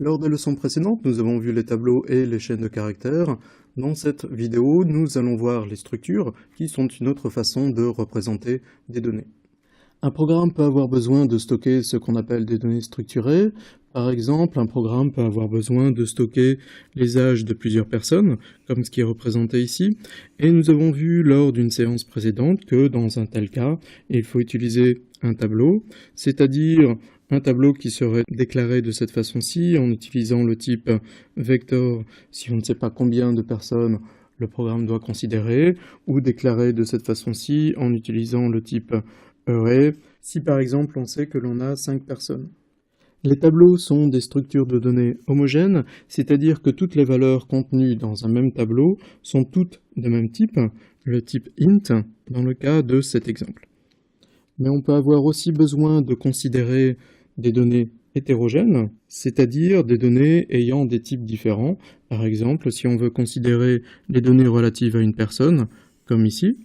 Lors des leçons précédentes, nous avons vu les tableaux et les chaînes de caractères. Dans cette vidéo, nous allons voir les structures qui sont une autre façon de représenter des données. Un programme peut avoir besoin de stocker ce qu'on appelle des données structurées. Par exemple, un programme peut avoir besoin de stocker les âges de plusieurs personnes, comme ce qui est représenté ici. Et nous avons vu lors d'une séance précédente que dans un tel cas, il faut utiliser un tableau, c'est-à-dire un tableau qui serait déclaré de cette façon-ci en utilisant le type vector si on ne sait pas combien de personnes le programme doit considérer, ou déclaré de cette façon-ci en utilisant le type array si par exemple on sait que l'on a 5 personnes. Les tableaux sont des structures de données homogènes, c'est-à-dire que toutes les valeurs contenues dans un même tableau sont toutes de même type, le type int dans le cas de cet exemple. Mais on peut avoir aussi besoin de considérer des données hétérogènes, c'est-à-dire des données ayant des types différents. Par exemple, si on veut considérer les données relatives à une personne, comme ici,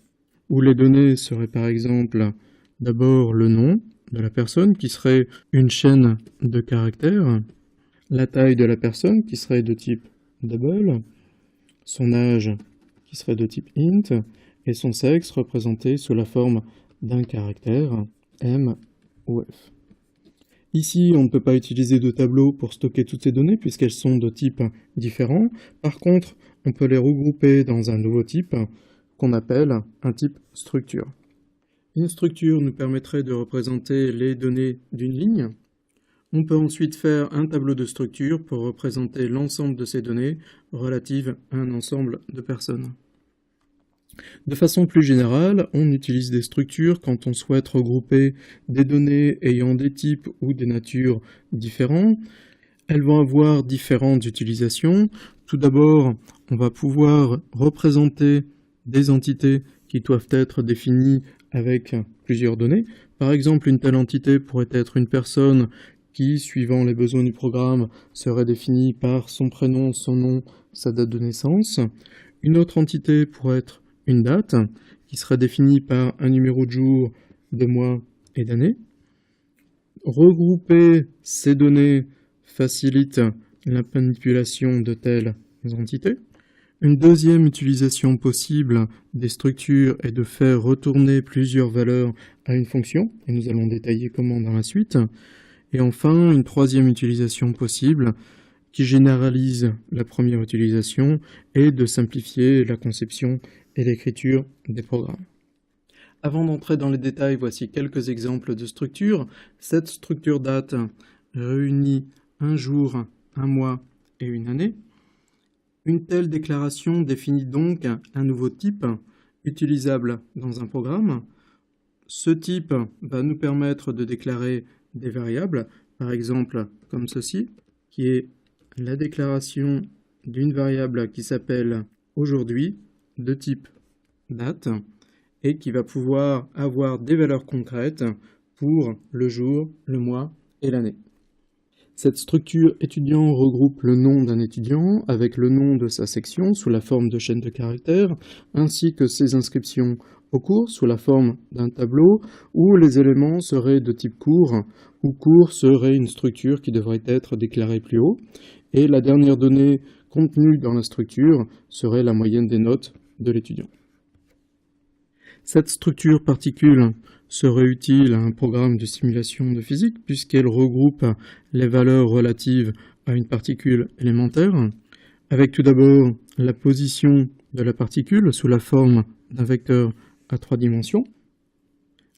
où les données seraient par exemple d'abord le nom de la personne, qui serait une chaîne de caractères, la taille de la personne, qui serait de type double, son âge, qui serait de type int, et son sexe représenté sous la forme d'un caractère, M ou F. Ici, on ne peut pas utiliser de tableau pour stocker toutes ces données puisqu'elles sont de types différents. Par contre, on peut les regrouper dans un nouveau type qu'on appelle un type structure. Une structure nous permettrait de représenter les données d'une ligne. On peut ensuite faire un tableau de structure pour représenter l'ensemble de ces données relatives à un ensemble de personnes. De façon plus générale, on utilise des structures quand on souhaite regrouper des données ayant des types ou des natures différents. Elles vont avoir différentes utilisations. Tout d'abord, on va pouvoir représenter des entités qui doivent être définies avec plusieurs données. Par exemple, une telle entité pourrait être une personne qui, suivant les besoins du programme, serait définie par son prénom, son nom, sa date de naissance. Une autre entité pourrait être une date qui serait définie par un numéro de jour, de mois et d'année. Regrouper ces données facilite la manipulation de telles entités. Une deuxième utilisation possible des structures est de faire retourner plusieurs valeurs à une fonction, et nous allons détailler comment dans la suite. Et enfin, une troisième utilisation possible qui généralise la première utilisation est de simplifier la conception et l'écriture des programmes. Avant d'entrer dans les détails, voici quelques exemples de structures. Cette structure date réunit un jour, un mois et une année. Une telle déclaration définit donc un nouveau type utilisable dans un programme. Ce type va nous permettre de déclarer des variables, par exemple comme ceci, qui est la déclaration d'une variable qui s'appelle aujourd'hui, de type date, et qui va pouvoir avoir des valeurs concrètes pour le jour, le mois et l'année. Cette structure étudiant regroupe le nom d'un étudiant avec le nom de sa section sous la forme de chaîne de caractères, ainsi que ses inscriptions au cours sous la forme d'un tableau où les éléments seraient de type cours, où cours serait une structure qui devrait être déclarée plus haut, et la dernière donnée contenue dans la structure serait la moyenne des notes de l'étudiant. Cette structure particule serait utile à un programme de simulation de physique puisqu'elle regroupe les valeurs relatives à une particule élémentaire, avec tout d'abord la position de la particule sous la forme d'un vecteur à 3 dimensions,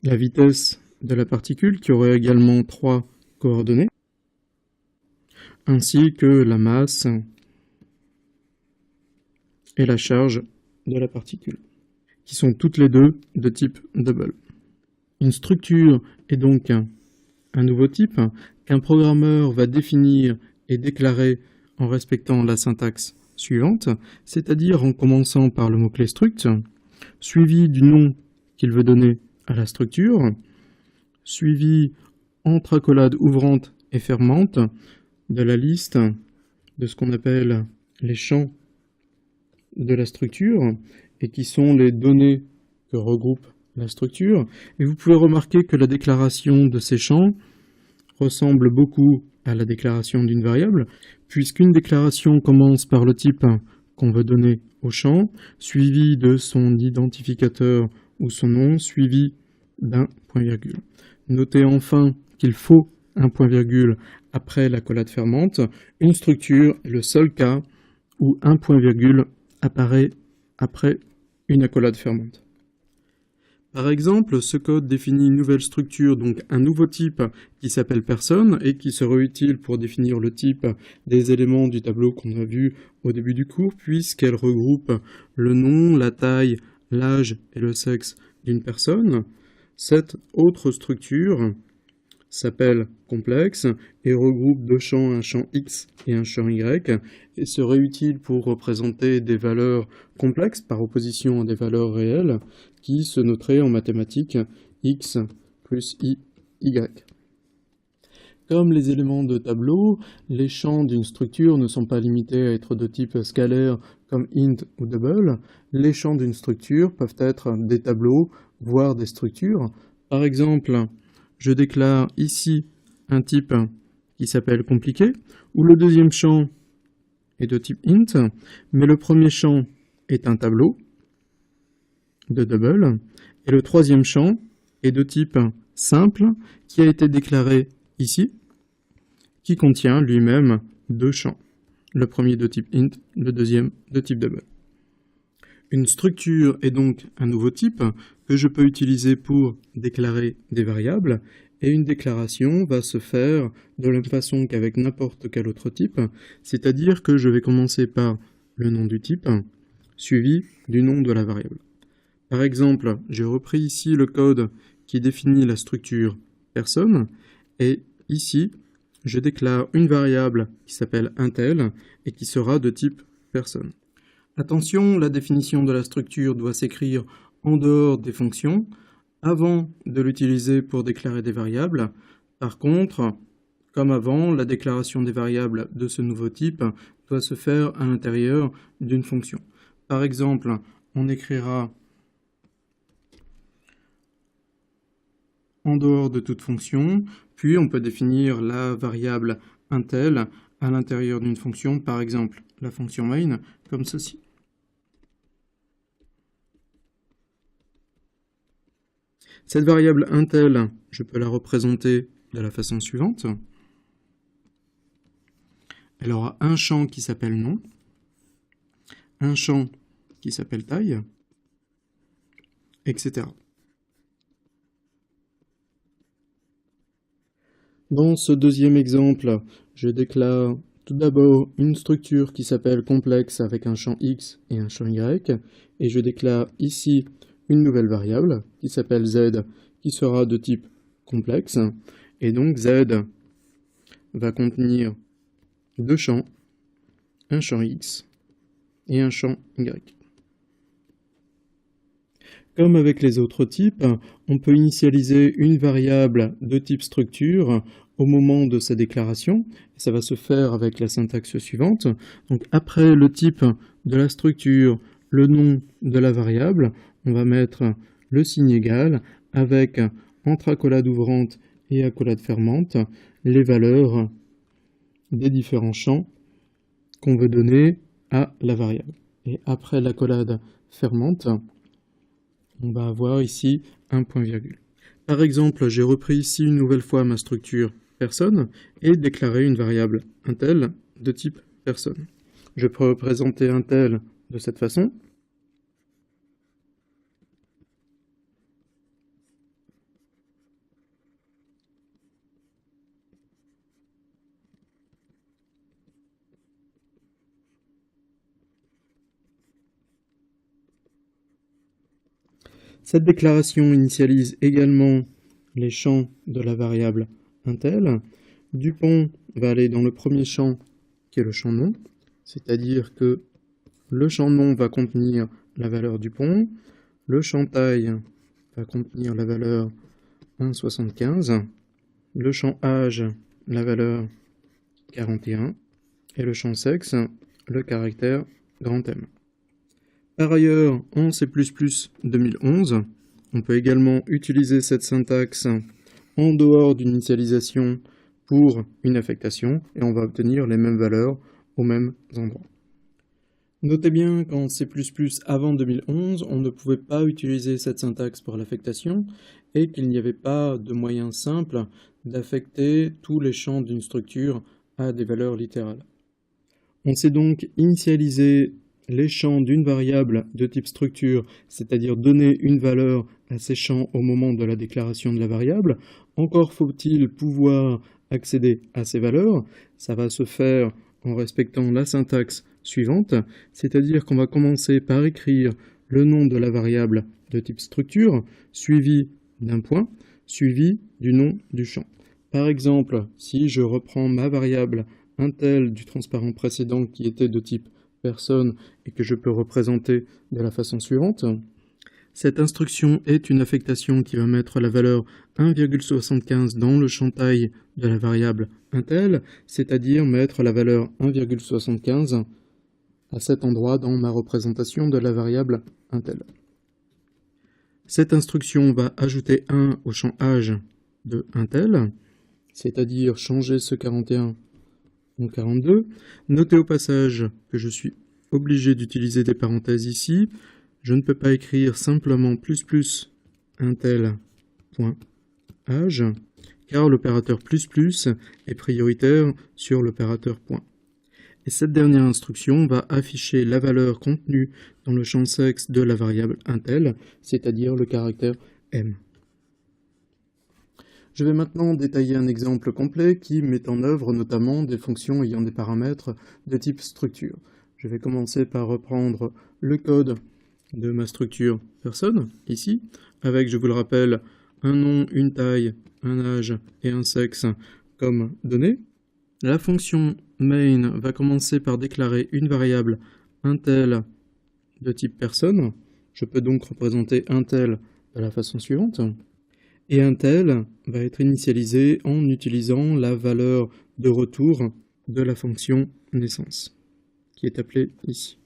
la vitesse de la particule qui aurait également 3 coordonnées, ainsi que la masse et la charge de la particule, qui sont toutes les deux de type double. Une structure est donc un nouveau type qu'un programmeur va définir et déclarer en respectant la syntaxe suivante, c'est-à-dire en commençant par le mot-clé struct, suivi du nom qu'il veut donner à la structure, suivi entre accolades ouvrantes et fermantes de la liste de ce qu'on appelle les champs de la structure et qui sont les données que regroupe la structure. Et vous pouvez remarquer que la déclaration de ces champs ressemble beaucoup à la déclaration d'une variable, puisqu'une déclaration commence par le type qu'on veut donner au champ, suivi de son identificateur ou son nom, suivi d'un point-virgule. Notez enfin qu'il faut un point-virgule après l'accolade fermante. Une structure est le seul cas où un point-virgule apparaît après une accolade fermante. Par exemple, ce code définit une nouvelle structure, donc un nouveau type qui s'appelle personne et qui sera utile pour définir le type des éléments du tableau qu'on a vu au début du cours, puisqu'elle regroupe le nom, la taille, l'âge et le sexe d'une personne. Cette autre structure s'appelle complexe et regroupe deux champs, un champ X et un champ Y, et serait utile pour représenter des valeurs complexes par opposition à des valeurs réelles qui se noteraient en mathématiques X plus Y. Comme les éléments de tableau, les champs d'une structure ne sont pas limités à être de type scalaire comme int ou double. Les champs d'une structure peuvent être des tableaux, voire des structures. Par exemple, je déclare ici un type qui s'appelle compliqué, où le deuxième champ est de type int, mais le premier champ est un tableau de double, et le troisième champ est de type simple, qui a été déclaré ici, qui contient lui-même deux champs. Le premier de type int, le deuxième de type double. Une structure est donc un nouveau type que je peux utiliser pour déclarer des variables, et une déclaration va se faire de la même façon qu'avec n'importe quel autre type, c'est-à-dire que je vais commencer par le nom du type, suivi du nom de la variable. Par exemple, j'ai repris ici le code qui définit la structure personne, et ici, je déclare une variable qui s'appelle intel et qui sera de type personne. Attention, la définition de la structure doit s'écrire en dehors des fonctions, avant de l'utiliser pour déclarer des variables. Par contre, comme avant, la déclaration des variables de ce nouveau type doit se faire à l'intérieur d'une fonction. Par exemple, on écrira en dehors de toute fonction, puis on peut définir la variable intel à l'intérieur d'une fonction, par exemple la fonction main, comme ceci. Cette variable intel, je peux la représenter de la façon suivante. Elle aura un champ qui s'appelle nom, un champ qui s'appelle taille, etc. Dans ce deuxième exemple, je déclare tout d'abord une structure qui s'appelle complexe avec un champ X et un champ Y, et je déclare ici une nouvelle variable qui s'appelle Z, qui sera de type complexe, et donc Z va contenir deux champs, un champ X et un champ Y. Comme avec les autres types, on peut initialiser une variable de type structure au moment de sa déclaration. Et ça va se faire avec la syntaxe suivante. Donc après le type de la structure, le nom de la variable, on va mettre le signe égal avec, entre accolade ouvrante et accolade fermante, les valeurs des différents champs qu'on veut donner à la variable. Et après l'accolade fermante, on va avoir ici un point-virgule. Par exemple, j'ai repris ici une nouvelle fois ma structure personne et déclaré une variable intel de type personne. Je peux représenter intel de cette façon. Cette déclaration initialise également les champs de la variable intel. Dupont va aller dans le premier champ qui est le champ nom, c'est-à-dire que le champ nom va contenir la valeur Dupont, le champ taille va contenir la valeur 1,75, le champ âge la valeur 41 et le champ sexe le caractère grand M. Par ailleurs, en C++ 2011, on peut également utiliser cette syntaxe en dehors d'une initialisation pour une affectation et on va obtenir les mêmes valeurs aux mêmes endroits. Notez bien qu'en C++ avant 2011, on ne pouvait pas utiliser cette syntaxe pour l'affectation et qu'il n'y avait pas de moyen simple d'affecter tous les champs d'une structure à des valeurs littérales. On sait donc initialiser les champs d'une variable de type structure, c'est-à-dire donner une valeur à ces champs au moment de la déclaration de la variable. Encore faut-il pouvoir accéder à ces valeurs. Ça va se faire en respectant la syntaxe suivante, c'est-à-dire qu'on va commencer par écrire le nom de la variable de type structure, suivi d'un point, suivi du nom du champ. Par exemple, si je reprends ma variable intel du transparent précédent qui était de type personne et que je peux représenter de la façon suivante, cette instruction est une affectation qui va mettre la valeur 1,75 dans le champ taille de la variable intel, c'est-à-dire mettre la valeur 1,75 à cet endroit dans ma représentation de la variable intel. Cette instruction va ajouter 1 au champ âge de intel, c'est-à-dire changer ce 41 en 42. Notez au passage que je suis obligé d'utiliser des parenthèses ici. Je ne peux pas écrire simplement intel.âge, car l'opérateur est prioritaire sur l'opérateur point. Et cette dernière instruction va afficher la valeur contenue dans le champ sexe de la variable intel, c'est-à-dire le caractère m. Je vais maintenant détailler un exemple complet qui met en œuvre notamment des fonctions ayant des paramètres de type structure. Je vais commencer par reprendre le code de ma structure personne, ici, avec, je vous le rappelle, un nom, une taille, un âge et un sexe comme données. La fonction main va commencer par déclarer une variable intel de type personne. Je peux donc représenter intel de la façon suivante. Et intel va être initialisé en utilisant la valeur de retour de la fonction naissance, qui est appelée ici.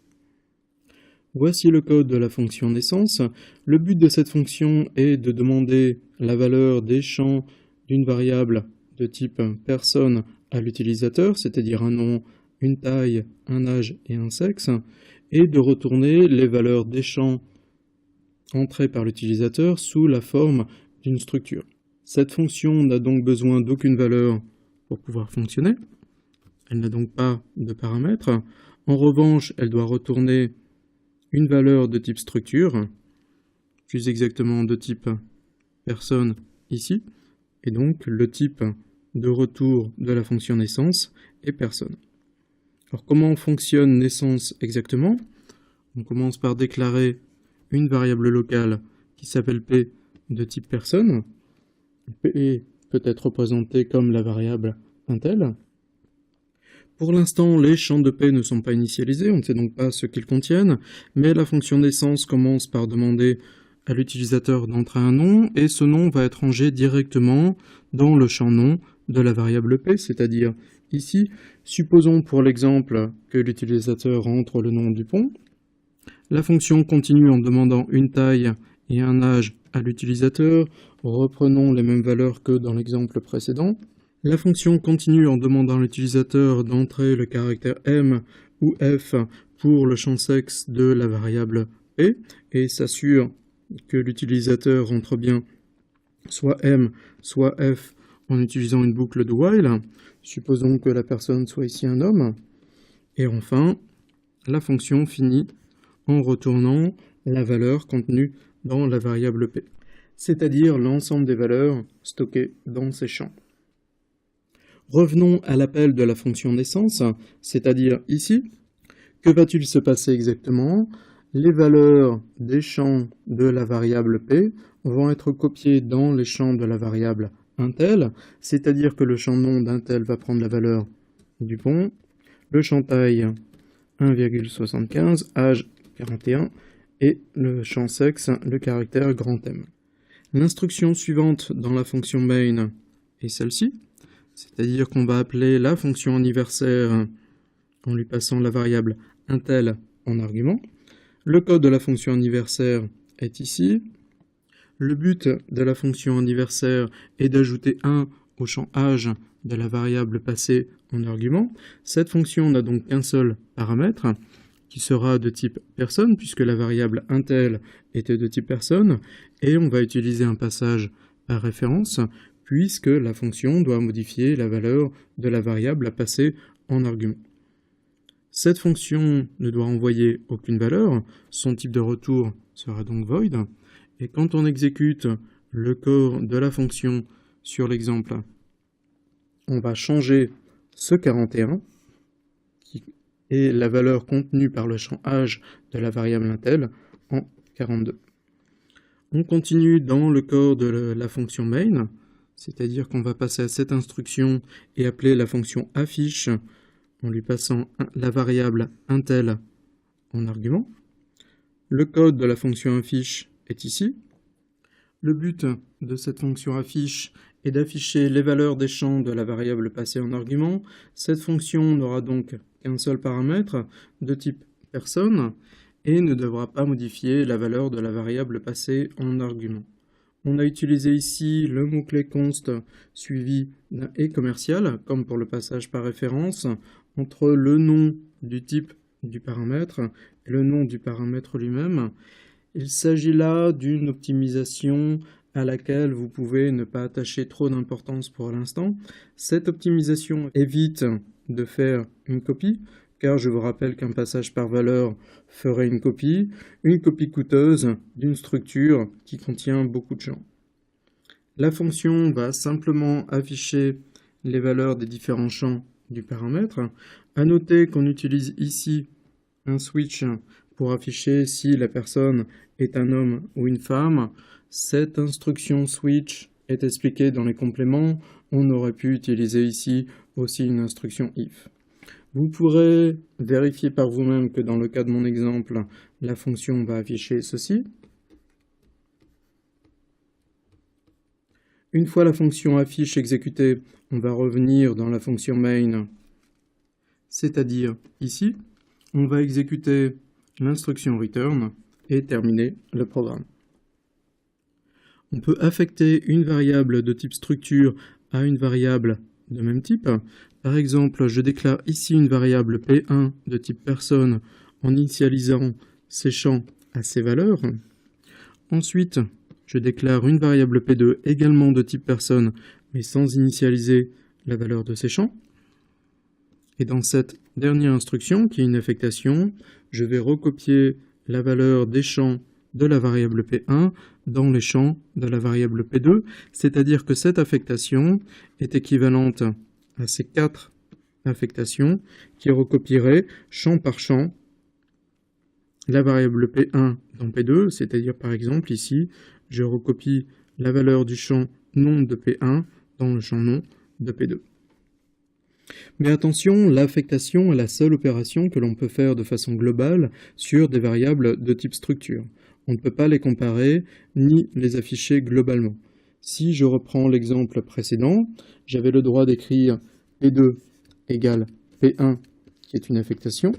Voici le code de la fonction naissance. Le but de cette fonction est de demander la valeur des champs d'une variable de type personne à l'utilisateur, c'est-à-dire un nom, une taille, un âge et un sexe, et de retourner les valeurs des champs entrés par l'utilisateur sous la forme d'une structure. Cette fonction n'a donc besoin d'aucune valeur pour pouvoir fonctionner. Elle n'a donc pas de paramètres. En revanche, elle doit retourner une valeur de type structure, plus exactement de type personne ici, et donc le type de retour de la fonction naissance est personne. Alors comment fonctionne naissance exactement? On commence par déclarer une variable locale qui s'appelle p de type personne. P peut être représenté comme la variable intel. Pour l'instant, les champs de P ne sont pas initialisés, on ne sait donc pas ce qu'ils contiennent, mais la fonction naissance commence par demander à l'utilisateur d'entrer un nom, et ce nom va être rangé directement dans le champ nom de la variable P, c'est-à-dire ici. Supposons pour l'exemple que l'utilisateur entre le nom du pont. La fonction continue en demandant une taille et un âge à l'utilisateur. Reprenons les mêmes valeurs que dans l'exemple précédent. La fonction continue en demandant à l'utilisateur d'entrer le caractère M ou F pour le champ sexe de la variable P et s'assure que l'utilisateur entre bien soit M, soit F en utilisant une boucle de while. Supposons que la personne soit ici un homme. Et enfin, la fonction finit en retournant la valeur contenue dans la variable P, c'est-à-dire l'ensemble des valeurs stockées dans ces champs. Revenons à l'appel de la fonction naissance, c'est-à-dire ici. Que va-t-il se passer exactement? Les valeurs des champs de la variable P vont être copiées dans les champs de la variable intel, c'est-à-dire que le champ nom d'intel va prendre la valeur du pont, le champ taille 1,75, âge 41 et le champ sexe, le caractère grand M. L'instruction suivante dans la fonction main est celle-ci, c'est-à-dire qu'on va appeler la fonction anniversaire en lui passant la variable intel en argument. Le code de la fonction anniversaire est ici. Le but de la fonction anniversaire est d'ajouter 1 au champ âge de la variable passée en argument. Cette fonction n'a donc qu'un seul paramètre, qui sera de type personne, puisque la variable intel était de type personne, et on va utiliser un passage par référence, puisque la fonction doit modifier la valeur de la variable à passer en argument. Cette fonction ne doit envoyer aucune valeur, son type de retour sera donc void, et quand on exécute le corps de la fonction sur l'exemple, on va changer ce 41, qui est la valeur contenue par le champ âge de la variable intel, en 42. On continue dans le corps de la fonction main, c'est-à-dire qu'on va passer à cette instruction et appeler la fonction affiche en lui passant la variable intel en argument. Le code de la fonction affiche est ici. Le but de cette fonction affiche est d'afficher les valeurs des champs de la variable passée en argument. Cette fonction n'aura donc qu'un seul paramètre de type personne et ne devra pas modifier la valeur de la variable passée en argument. On a utilisé ici le mot-clé const suivi d'un et commercial, comme pour le passage par référence, entre le nom du type du paramètre et le nom du paramètre lui-même. Il s'agit là d'une optimisation à laquelle vous pouvez ne pas attacher trop d'importance pour l'instant. Cette optimisation évite de faire une copie, car je vous rappelle qu'un passage par valeur ferait une copie coûteuse d'une structure qui contient beaucoup de champs. La fonction va simplement afficher les valeurs des différents champs du paramètre. À noter qu'on utilise ici un switch pour afficher si la personne est un homme ou une femme. Cette instruction switch est expliquée dans les compléments. On aurait pu utiliser ici aussi une instruction if. Vous pourrez vérifier par vous-même que dans le cas de mon exemple, la fonction va afficher ceci. Une fois la fonction affiche exécutée, on va revenir dans la fonction main, c'est-à-dire ici. On va exécuter l'instruction return et terminer le programme. On peut affecter une variable de type structure à une variable de même type. Par exemple, je déclare ici une variable P1 de type personne en initialisant ces champs à ces valeurs. Ensuite, je déclare une variable P2 également de type personne, mais sans initialiser la valeur de ces champs. Et dans cette dernière instruction, qui est une affectation, je vais recopier la valeur des champs de la variable P1 dans les champs de la variable P2, c'est-à-dire que cette affectation est équivalente à ces 4 affectations qui recopieraient champ par champ la variable P1 dans P2, c'est-à-dire par exemple ici, je recopie la valeur du champ nom de P1 dans le champ nom de P2. Mais attention, l'affectation est la seule opération que l'on peut faire de façon globale sur des variables de type structure. On ne peut pas les comparer ni les afficher globalement. Si je reprends l'exemple précédent, j'avais le droit d'écrire P2 égale P1, qui est une affectation.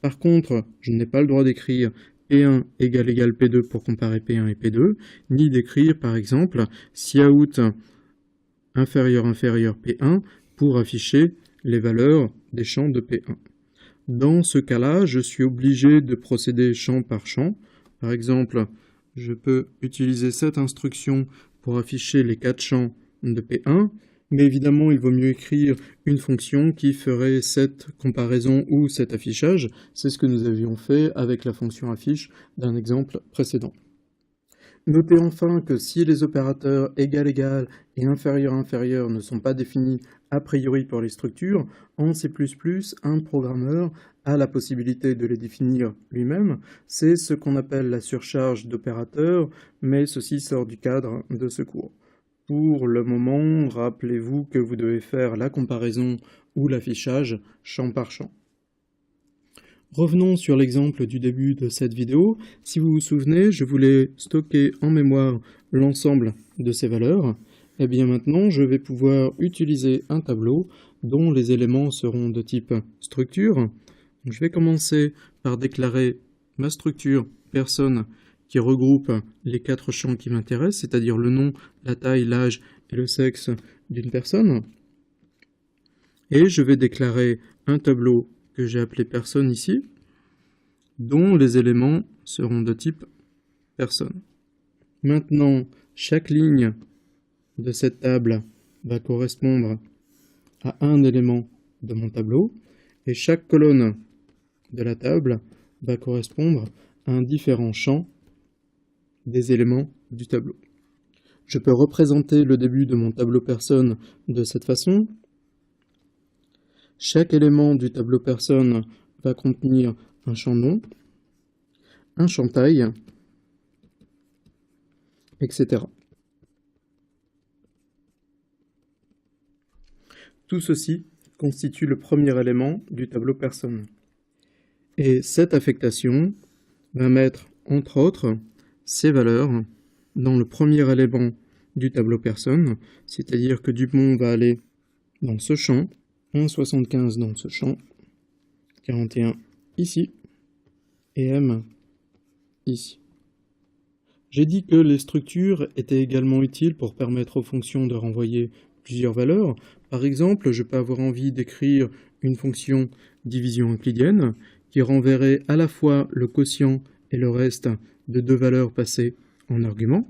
Par contre, je n'ai pas le droit d'écrire P1 égale P2 pour comparer P1 et P2, ni d'écrire par exemple Cout inférieur P1 pour afficher les valeurs des champs de P1. Dans ce cas-là, je suis obligé de procéder champ par champ. Par exemple, je peux utiliser cette instruction pour afficher les 4 champs de P1, mais évidemment, il vaut mieux écrire une fonction qui ferait cette comparaison ou cet affichage. C'est ce que nous avions fait avec la fonction affiche d'un exemple précédent. Notez enfin que si les opérateurs égal et inférieur ne sont pas définis a priori pour les structures, en C++, un programmeur a la possibilité de les définir lui-même. C'est ce qu'on appelle la surcharge d'opérateurs, mais ceci sort du cadre de ce cours. Pour le moment, rappelez-vous que vous devez faire la comparaison ou l'affichage champ par champ. Revenons sur l'exemple du début de cette vidéo. Si vous vous souvenez, je voulais stocker en mémoire l'ensemble de ces valeurs. Et bien maintenant, je vais pouvoir utiliser un tableau dont les éléments seront de type structure. Donc, je vais commencer par déclarer ma structure personne qui regroupe les 4 champs qui m'intéressent, c'est-à-dire le nom, la taille, l'âge et le sexe d'une personne. Et je vais déclarer un tableau que j'ai appelé personne ici, dont les éléments seront de type personne. Maintenant, chaque ligne de cette table va correspondre à un élément de mon tableau, et chaque colonne de la table va correspondre à un différent champ des éléments du tableau. Je peux représenter le début de mon tableau personne de cette façon. Chaque élément du tableau personne va contenir un champ nom, un champ taille, etc. Tout ceci constitue le premier élément du tableau personne. Et cette affectation va mettre, entre autres, ces valeurs dans le premier élément du tableau personne, c'est-à-dire que Dupont va aller dans ce champ, 1,75 dans ce champ, 41 ici, et M ici. J'ai dit que les structures étaient également utiles pour permettre aux fonctions de renvoyer plusieurs valeurs. Par exemple, je peux avoir envie d'écrire une fonction division euclidienne qui renverrait à la fois le quotient et le reste de deux valeurs passées en argument.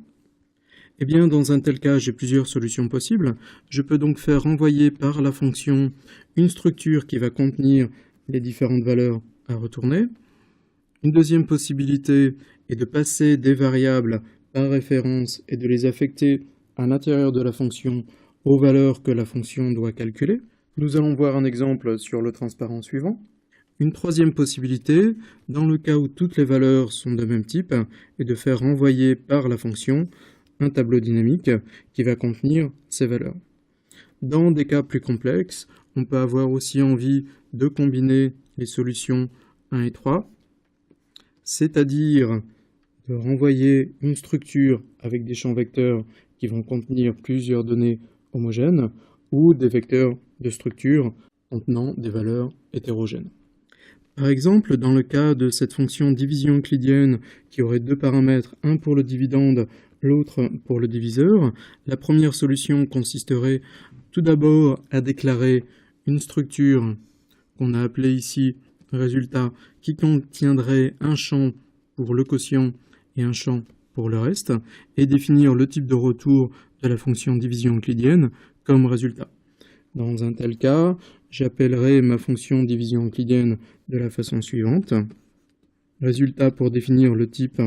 Eh bien, dans un tel cas, j'ai plusieurs solutions possibles. Je peux donc faire renvoyer par la fonction une structure qui va contenir les différentes valeurs à retourner. Une deuxième possibilité est de passer des variables par référence et de les affecter à l'intérieur de la fonction aux valeurs que la fonction doit calculer. Nous allons voir un exemple sur le transparent suivant. Une troisième possibilité, dans le cas où toutes les valeurs sont de même type, est de faire renvoyer par la fonction un tableau dynamique qui va contenir ces valeurs. Dans des cas plus complexes, on peut avoir aussi envie de combiner les solutions 1 et 3, c'est-à-dire de renvoyer une structure avec des champs vecteurs qui vont contenir plusieurs données homogènes ou des vecteurs de structure contenant des valeurs hétérogènes. Par exemple, dans le cas de cette fonction division euclidienne qui aurait deux paramètres, un pour le dividende, l'autre pour le diviseur, la première solution consisterait tout d'abord à déclarer une structure qu'on a appelée ici résultat qui contiendrait un champ pour le quotient et un champ pour le reste, et définir le type de retour de la fonction division euclidienne comme résultat. Dans un tel cas, j'appellerai ma fonction division euclidienne de la façon suivante. Résultat pour définir le type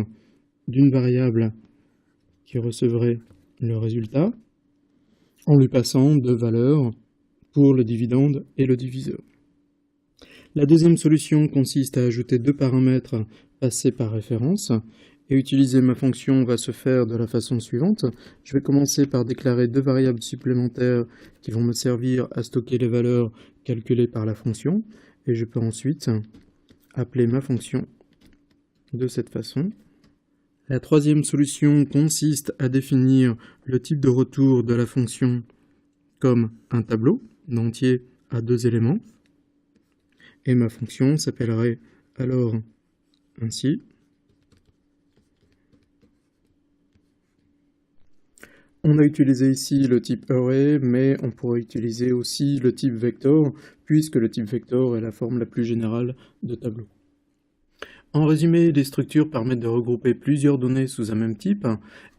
d'une variable qui recevrait le résultat, en lui passant deux valeurs pour le dividende et le diviseur. La deuxième solution consiste à ajouter deux paramètres passés par référence, et utiliser ma fonction va se faire de la façon suivante. Je vais commencer par déclarer deux variables supplémentaires qui vont me servir à stocker les valeurs calculées par la fonction, et je peux ensuite appeler ma fonction de cette façon. La troisième solution consiste à définir le type de retour de la fonction comme un tableau entier à deux éléments, et ma fonction s'appellerait alors ainsi. On a utilisé ici le type array, mais on pourrait utiliser aussi le type vector, puisque le type vector est la forme la plus générale de tableau. En résumé, les structures permettent de regrouper plusieurs données sous un même type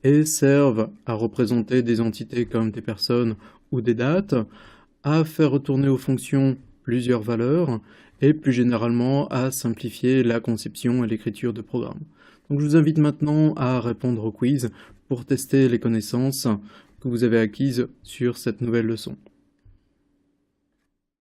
et servent à représenter des entités comme des personnes ou des dates, à faire retourner aux fonctions plusieurs valeurs et plus généralement à simplifier la conception et l'écriture de programmes. Donc je vous invite maintenant à répondre au quiz pour tester les connaissances que vous avez acquises sur cette nouvelle leçon.